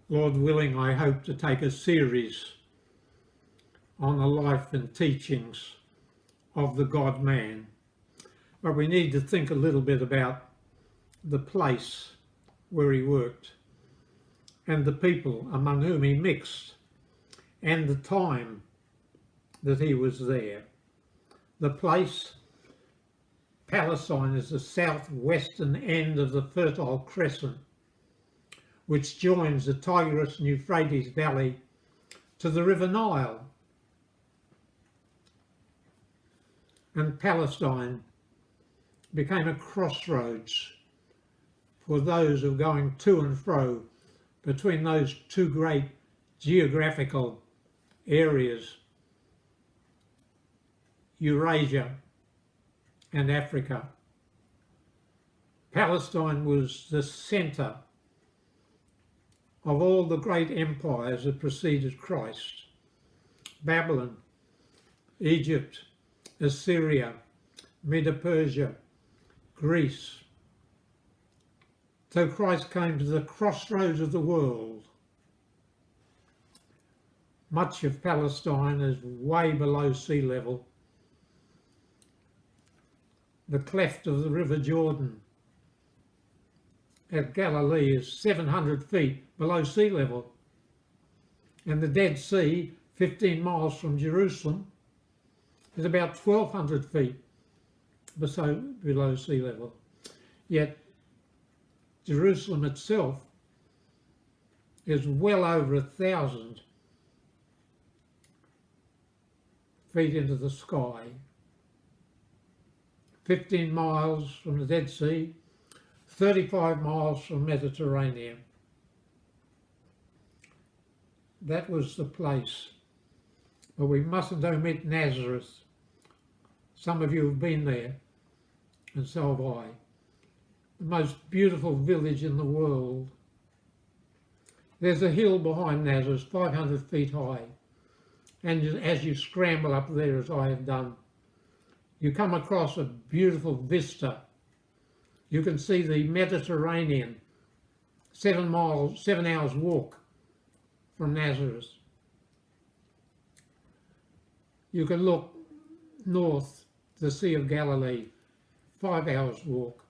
Lord willing, I hope to take a series on the life and teachings of the God-man. But we need to think a little bit about the place where he worked and the people among whom he mixed and the time that he was there. The place, Palestine, is the southwestern end of the Fertile Crescent, which joins the Tigris and Euphrates Valley to the River Nile. And Palestine became a crossroads for those who were going to and fro between those two great geographical areas, Eurasia and Africa. Palestine was the centre of all the great empires that preceded Christ. Babylon, Egypt, Assyria, Medo-Persia, Greece. So Christ came to the crossroads of the world. Much of Palestine is way below sea level. The cleft of the River Jordan at Galilee is 700 feet below sea level. And the Dead Sea, 15 miles from Jerusalem, is about 1,200 feet below sea level. Yet Jerusalem itself is well over 1,000 feet into the sky. 15 miles from the Dead Sea, 35 miles from Mediterranean. That was the place. But we mustn't omit Nazareth. Some of you have been there, and so have I. The most beautiful village in the world. There's a hill behind Nazareth, 500 feet high. And as you scramble up there, as I have done, you come across a beautiful vista. You can see the Mediterranean, 7 hours walk from Nazareth. You can look north to the Sea of Galilee, 5 hours walk.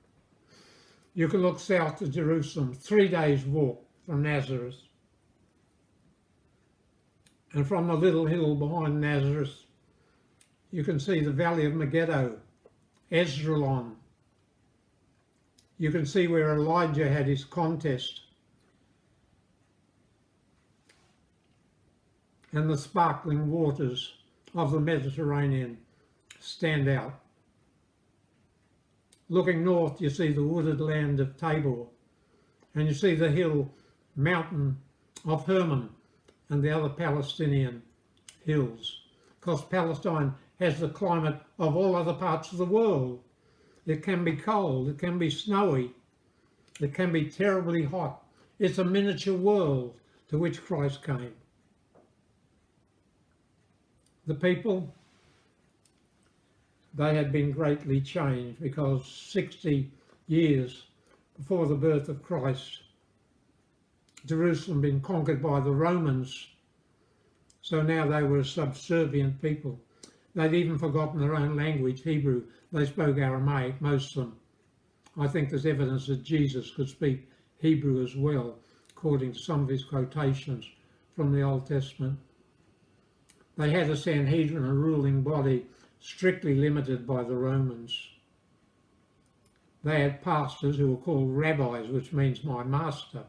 You can look south to Jerusalem, 3 days walk from Nazareth. And from the little hill behind Nazareth, you can see the Valley of Megiddo, Esdraelon. You can see where Elijah had his contest. And the sparkling waters of the Mediterranean stand out. Looking north, you see the wooded land of Tabor, and you see the mountain of Hermon and the other Palestinian hills, because Palestine has the climate of all other parts of the world. It can be cold, it can be snowy, it can be terribly hot. It's a miniature world to which Christ came. The people, they had been greatly changed because 60 years before the birth of Christ, Jerusalem had been conquered by the Romans. So now they were a subservient people. They'd even forgotten their own language, Hebrew. They spoke Aramaic, most of them. I think there's evidence that Jesus could speak Hebrew as well, according to some of his quotations from the Old Testament. They had a Sanhedrin, a ruling body, strictly limited by the Romans. They had pastors who were called rabbis, which means my master.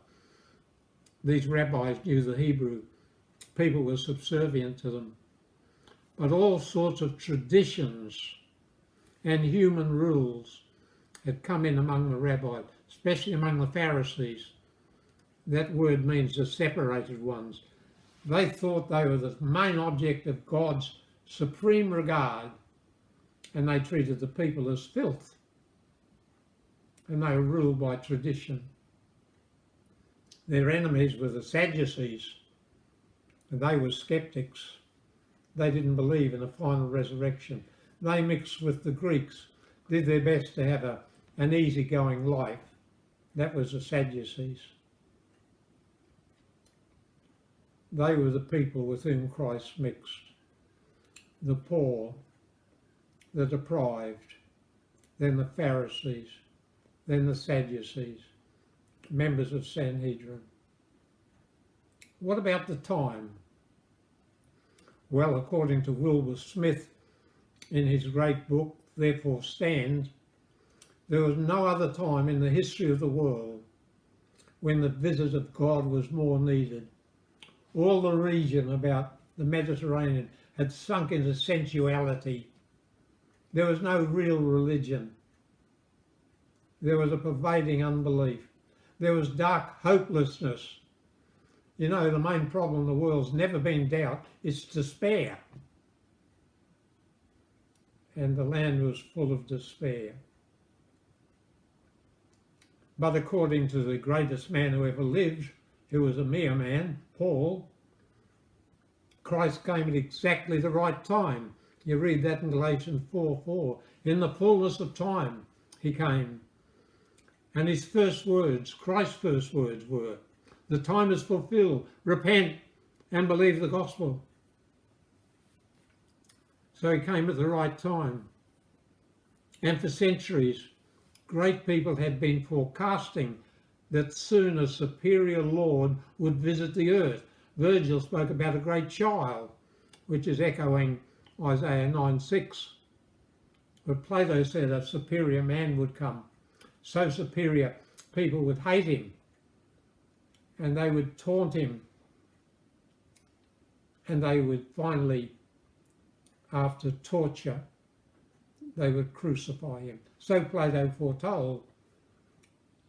These rabbis knew the Hebrew. People were subservient to them. But all sorts of traditions and human rules had come in among the rabbis, especially among the Pharisees. That word means the separated ones. They thought they were the main object of God's supreme regard, and they treated the people as filth. And they were ruled by tradition. Their enemies were the Sadducees, and they were skeptics. They didn't believe in a final resurrection. They mixed with the Greeks, did their best to have an easygoing life. That was the Sadducees. They were the people with whom Christ mixed. The poor, the deprived, then the Pharisees, then the Sadducees, members of Sanhedrin. What about the time? Well, according to Wilbur Smith in his great book, Therefore Stand, there was no other time in the history of the world when the visit of God was more needed. All the region about the Mediterranean had sunk into sensuality. There was no real religion. There was a pervading unbelief. There was dark hopelessness. You know, the main problem in the world's never been doubt, it's despair. And the land was full of despair. But according to the greatest man who ever lived, who was a mere man, Paul, Christ came at exactly the right time. You read that in Galatians 4:4. In the fullness of time he came. And his first words, Christ's first words were, the time is fulfilled, repent and believe the gospel. So he came at the right time. And for centuries, great people had been forecasting that soon a superior Lord would visit the earth. Virgil spoke about a great child, which is echoing Isaiah 9:6. But Plato said a superior man would come. So superior, people would hate him and they would taunt him and they would finally, after torture, they would crucify him. So Plato foretold.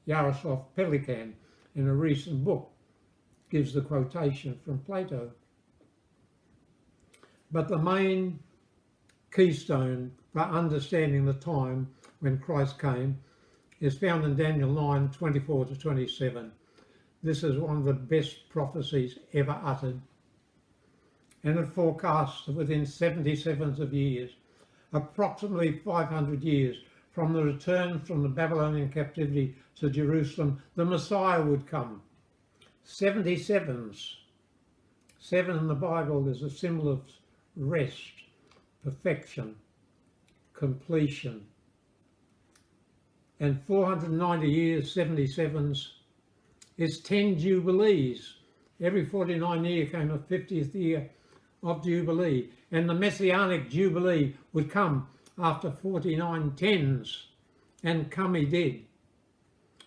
Yaroslav Pelikan, in a recent book, gives the quotation from Plato. But the main keystone for understanding the time when Christ came is found in Daniel 9:24-27. This is one of the best prophecies ever uttered. And it forecasts that within 77 of years, approximately 500 years from the return from the Babylonian captivity to Jerusalem, the Messiah would come. 77s. 7 in the Bible is a symbol of rest, perfection, completion. And 490 years, 77s, is 10 Jubilees. Every 49 years came a 50th year of Jubilee. And the Messianic Jubilee would come after 49 tens, and come he did.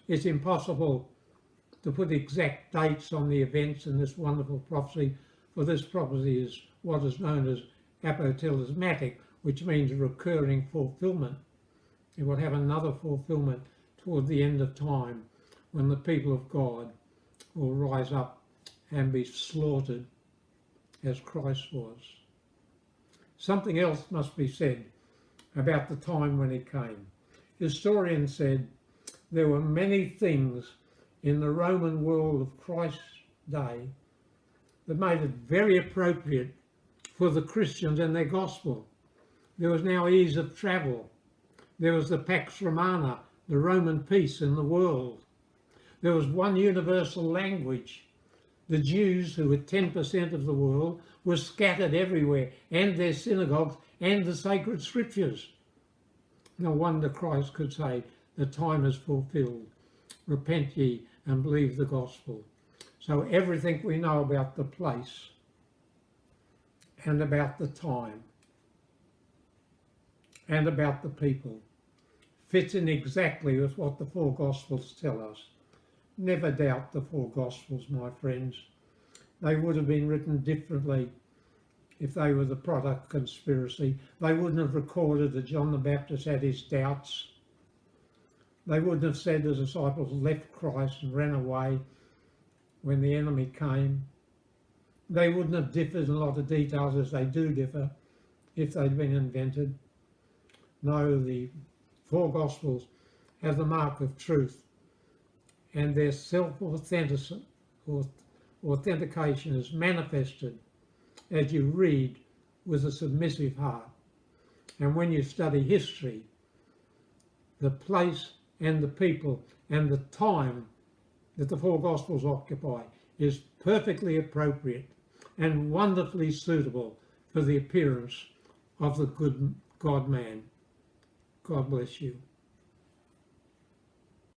It's impossible to put exact dates on the events in this wonderful prophecy, for this prophecy is what is known as apotelesmatic, which means recurring fulfillment. It will have another fulfillment toward the end of time, when the people of God will rise up and be slaughtered as Christ was. Something else must be said about the time when he came. Historians said there were many things in the Roman world of Christ's day that made it very appropriate for the Christians and their gospel. There was now ease of travel. There was the Pax Romana, the Roman peace in the world. There was one universal language. The Jews, who were 10% of the world, were scattered everywhere, and their synagogues and the sacred scriptures. No wonder Christ could say, the time is fulfilled. Repent ye and believe the gospel. So everything we know about the place and about the time and about the people fits in exactly with what the four Gospels tell us. Never doubt the four Gospels, my friends. They would have been written differently if they were the product of conspiracy. They wouldn't have recorded that John the Baptist had his doubts. They wouldn't have said the disciples left Christ and ran away when the enemy came. They wouldn't have differed in a lot of details as they do differ if they'd been invented. No, the four Gospels have the mark of truth, and their self-authentication is manifested as you read with a submissive heart. And when you study history, the place and the people and the time that the four Gospels occupy is perfectly appropriate and wonderfully suitable for the appearance of the good God-man. God bless you.